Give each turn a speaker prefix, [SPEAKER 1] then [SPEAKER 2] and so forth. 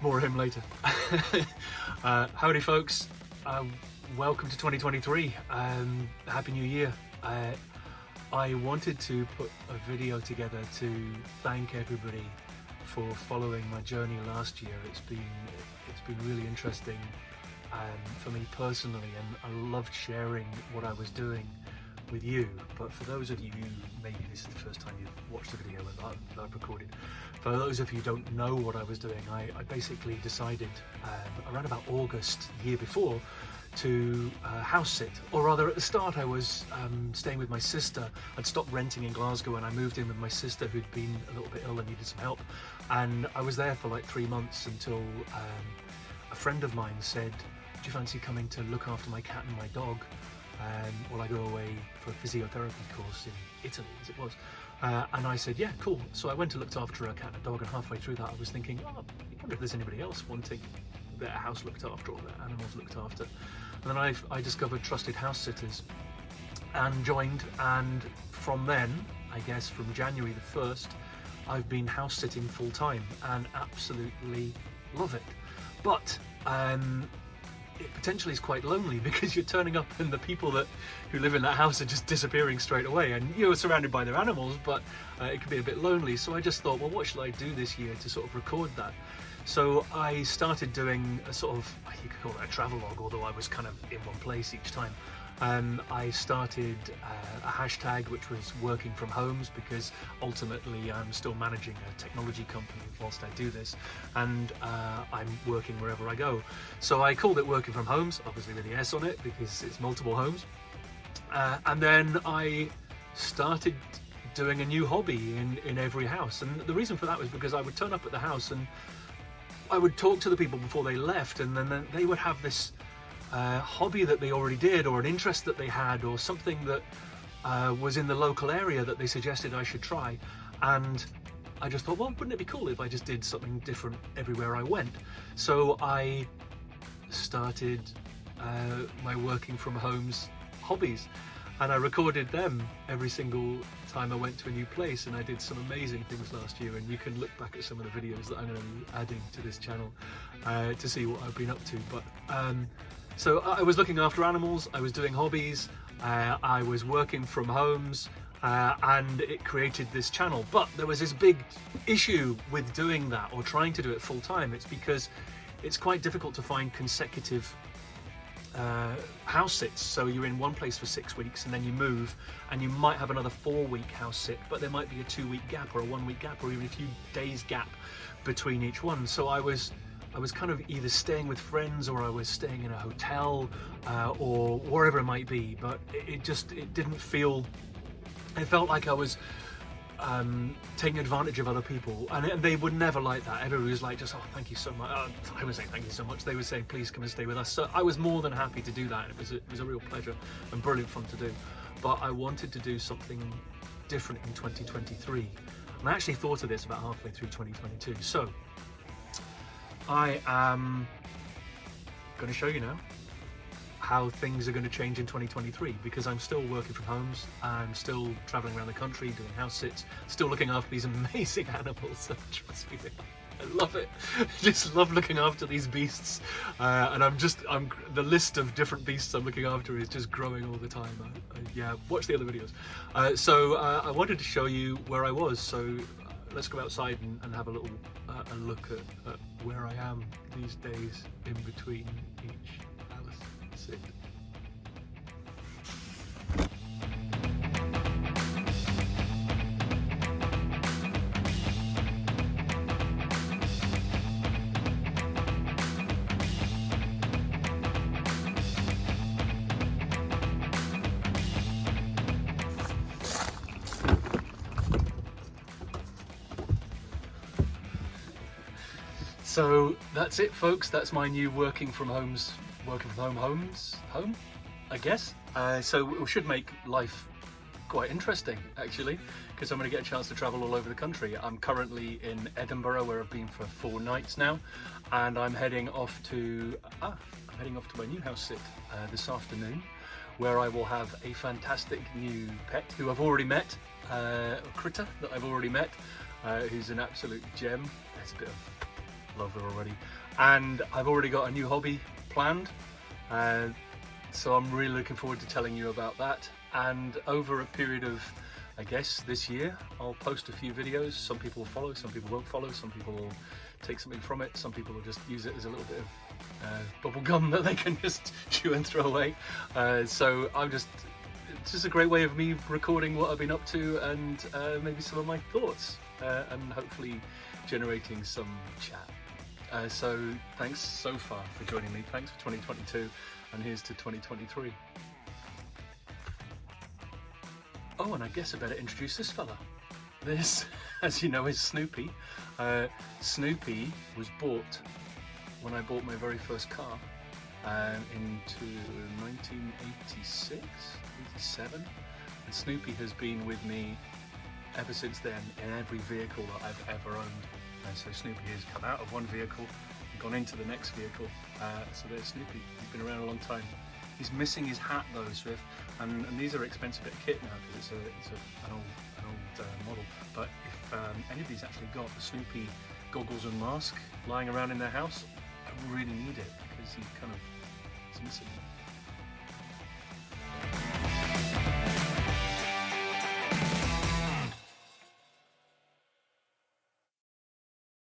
[SPEAKER 1] More of him later. Howdy folks, welcome to 2023, Happy New Year. I wanted to put a video together to thank everybody for following my journey last year. It's been really interesting for me personally, and I loved sharing what I was doing with you. But for those of you who maybe this is the first time you've watched the video that I've recorded, for those of you who don't know what I was doing, I basically decided around about August the year before to house sit, or rather at the start I was staying with my sister. I'd stopped renting in Glasgow and I moved in with my sister who'd been a little bit ill and needed some help, and I was there for like 3 months until a friend of mine said, do you fancy coming to look after my cat and my dog while I go away for a physiotherapy course in Italy, as it was. And I said, yeah, cool. So I went and looked after a cat and a dog, and halfway through that I was thinking, oh, I wonder if there's anybody else wanting their house looked after or their animals looked after. And then I discovered Trusted House Sitters and joined, and from then, I guess from January the 1st, I've been house sitting full time and absolutely love it. But it potentially is quite lonely because you're turning up and the people who live in that house are just disappearing straight away, and you're surrounded by their animals, but it can be a bit lonely. So I just thought, well, what should I do this year to sort of record that? So I started doing a sort of, you could call it a travelogue, although I was kind of in one place each time. I started a hashtag which was WorkingFromHomes, because ultimately I'm still managing a technology company whilst I do this, and I'm working wherever I go. So I called it Working From Homes, obviously with the S on it because it's multiple homes. And then I started doing a new hobby in every house, and the reason for that was because I would turn up at the house and I would talk to the people before they left, and then they would have this hobby that they already did, or an interest that they had, or something that was in the local area that they suggested I should try. And I just thought, well, wouldn't it be cool if I just did something different everywhere I went? So I started my Working From Homes hobbies, and I recorded them every single time I went to a new place, and I did some amazing things last year, and you can look back at some of the videos that I'm going to be adding to this channel to see what I've been up to. But so I was looking after animals, I was doing hobbies, I was working from homes, and it created this channel. But there was this big issue with doing that, or trying to do it full time. It's because it's quite difficult to find consecutive house sits. So you're in one place for 6 weeks and then you move, and you might have another 4-week house sit, but there might be a 2-week gap or a 1-week gap, or even a few days gap between each one. So I was kind of either staying with friends, or I was staying in a hotel, or wherever it might be, but it didn't feel, it felt like I was taking advantage of other people, and they would never like that. Everybody was like, just, oh, thank you so much. I was saying thank you so much. They were saying, please come and stay with us. So I was more than happy to do that, and it was a real pleasure and brilliant fun to do. But I wanted to do something different in 2023, and I actually thought of this about halfway through 2022. So I am going to show you now how things are going to change in 2023, because I'm still working from homes, I'm still traveling around the country doing house sits, still looking after these amazing animals. Trust me, I love it. Just love looking after these beasts, and the list of different beasts I'm looking after is just growing all the time. Yeah, watch the other videos. So I wanted to show you where I was. So let's go outside and have a little a look at where I am these days in between each house sit. So that's it, folks. That's my new working from home, I guess. So it should make life quite interesting, actually, because I'm going to get a chance to travel all over the country. I'm currently in Edinburgh, where I've been for 4 nights now, and I'm heading off to my new house sit this afternoon, where I will have a fantastic new pet who I've already met, a critter that I've already met, who's an absolute gem. There's a bit of love her already. And I've already got a new hobby planned, so I'm really looking forward to telling you about that. And over a period of, I guess, this year, I'll post a few videos. Some people will follow, some people won't follow, some people will take something from it, some people will just use it as a little bit of bubble gum that they can just chew and throw away. So it's just a great way of me recording what I've been up to, and maybe some of my thoughts, and hopefully generating some chat. So thanks so far for joining me. Thanks for 2022, and here's to 2023. Oh, and I guess I better introduce this fella. This, as you know, is Snoopy. Snoopy was bought when I bought my very first car into 1986, 87. And Snoopy has been with me ever since then in every vehicle that I've ever owned. And so Snoopy has come out of one vehicle and gone into the next vehicle. So there's Snoopy. He's been around a long time. He's missing his hat though, and these are expensive bit of kit now because it's an old model. But if anybody's actually got the Snoopy goggles and mask lying around in their house, I really need it because he's missing it.